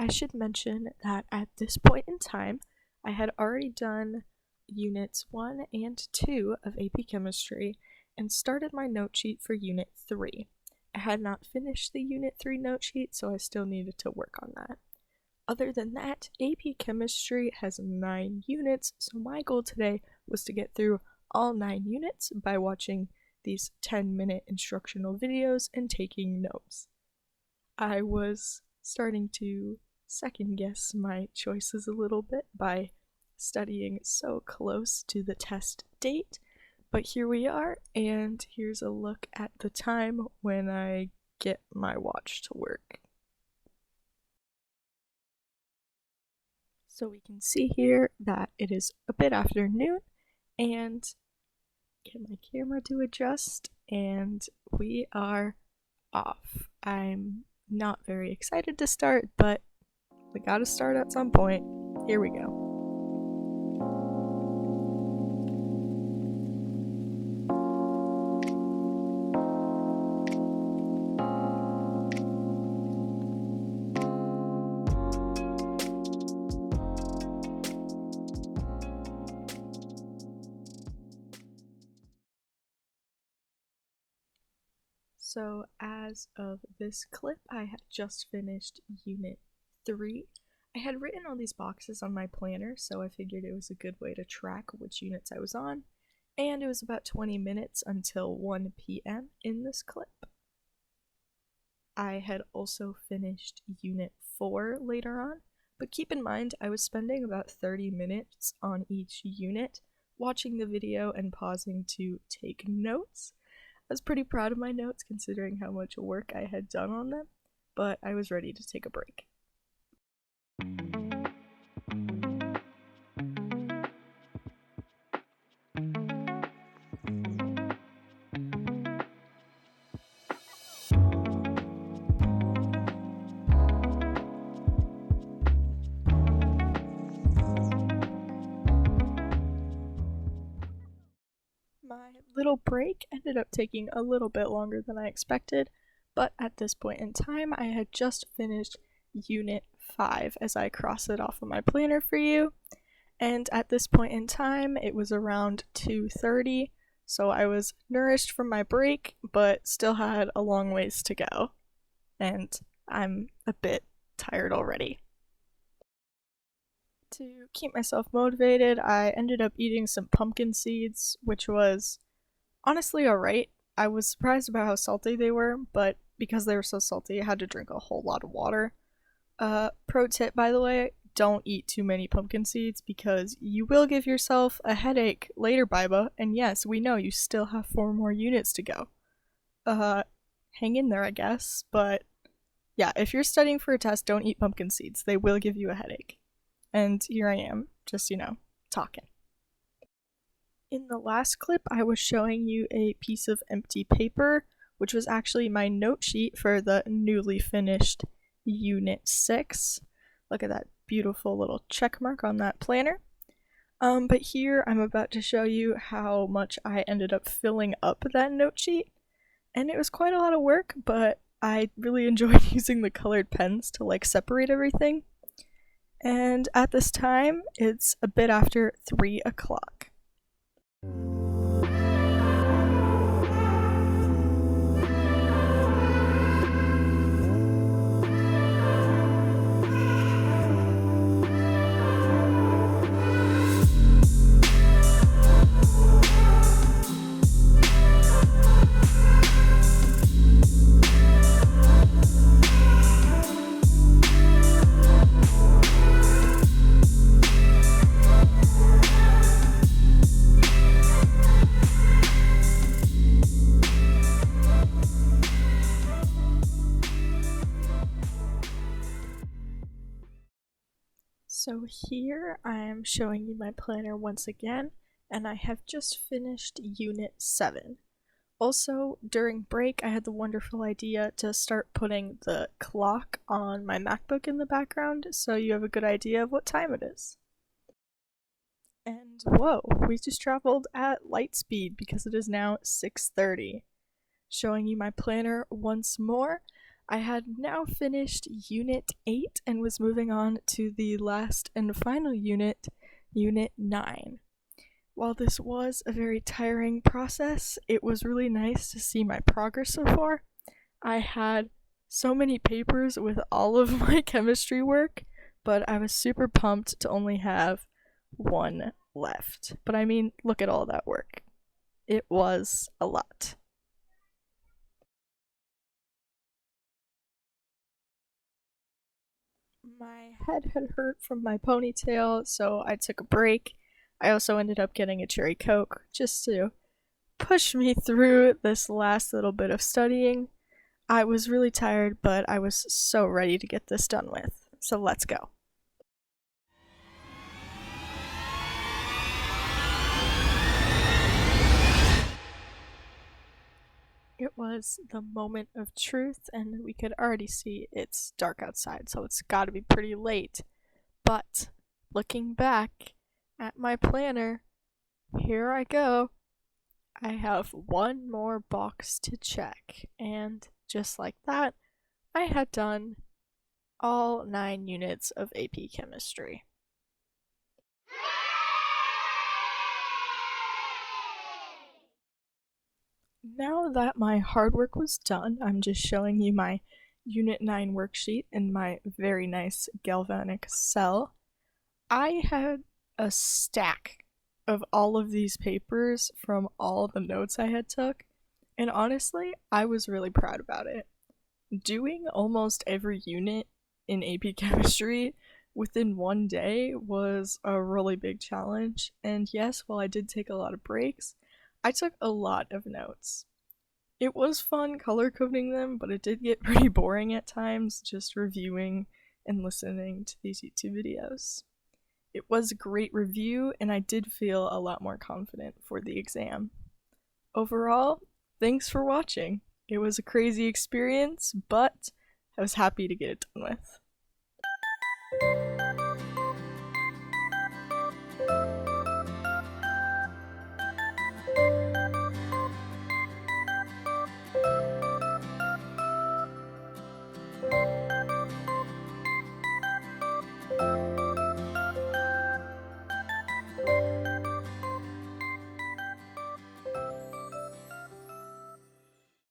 I should mention that at this point in time, I had already done Units 1 and 2 of AP Chemistry and started my note sheet for Unit 3. I had not finished the Unit 3 note sheet, so I still needed to work on that. Other than that, AP Chemistry has 9 units, so my goal today was to get through all 9 units by watching these 10-minute instructional videos and taking notes. I was starting to second guess my choices a little bit by studying so close to the test date, but here we are, and here's a look at the time when I get my watch to work. So we can see here that it is a bit after noon, and get my camera to adjust, and we are off. I'm not very excited to start, but we gotta start at some point. Here we go. So as of this clip, I had just finished Unit 3. I had written all these boxes on my planner, so I figured it was a good way to track which units I was on, and it was about 20 minutes until 1 p.m. in this clip. I had also finished Unit 4 later on, but keep in mind I was spending about 30 minutes on each unit, watching the video and pausing to take notes. I was pretty proud of my notes considering how much work I had done on them, but I was ready to take a break. My little break ended up taking a little bit longer than I expected, but at this point in time, I had just finished Unit 5 as I cross it off of my planner for you. And at this point in time, it was around 2:30, so I was nourished from my break, but still had a long ways to go. And I'm a bit tired already. To keep myself motivated, I ended up eating some pumpkin seeds, which was honestly alright. I was surprised about how salty they were, but because they were so salty, I had to drink a whole lot of water. Pro tip, by the way, don't eat too many pumpkin seeds because you will give yourself a headache later, Biba, and yes, we know you still have 4 more units to go. Hang in there, I guess, but yeah, if you're studying for a test, don't eat pumpkin seeds. They will give you a headache. And here I am, just, talking. In the last clip, I was showing you a piece of empty paper, which was actually my note sheet for the newly finished Unit 6. Look at that beautiful little check mark on that planner. But here I'm about to show you how much I ended up filling up that note sheet. And it was quite a lot of work, but I really enjoyed using the colored pens to separate everything. And at this time, it's a bit after 3 o'clock. So here I am showing you my planner once again, and I have just finished Unit 7. Also, during break, I had the wonderful idea to start putting the clock on my MacBook in the background, so you have a good idea of what time it is. And whoa, we just traveled at light speed because it is now 6:30. Showing you my planner once more, I had now finished Unit 8 and was moving on to the last and final unit, Unit 9. While this was a very tiring process, it was really nice to see my progress so far. I had so many papers with all of my chemistry work, but I was super pumped to only have one left. But I mean, look at all that work. It was a lot. My head had hurt from my ponytail, so I took a break. I also ended up getting a cherry coke just to push me through this last little bit of studying. I was really tired, but I was so ready to get this done with. So let's go. It was the moment of truth, and we could already see it's dark outside, so it's gotta be pretty late. But looking back at my planner, here I go. I have one more box to check, and just like that, I had done all 9 units of AP Chemistry. Now that my hard work was done, I'm just showing you my Unit 9 worksheet in my very nice galvanic cell. I had a stack of all of these papers from all the notes I had took, and honestly, I was really proud about it. Doing almost every unit in AP Chemistry within one day was a really big challenge, and yes, while I did take a lot of breaks, I took a lot of notes. It was fun color coding them, but it did get pretty boring at times just reviewing and listening to these YouTube videos. It was a great review, and I did feel a lot more confident for the exam. Overall, thanks for watching. It was a crazy experience, but I was happy to get it done with.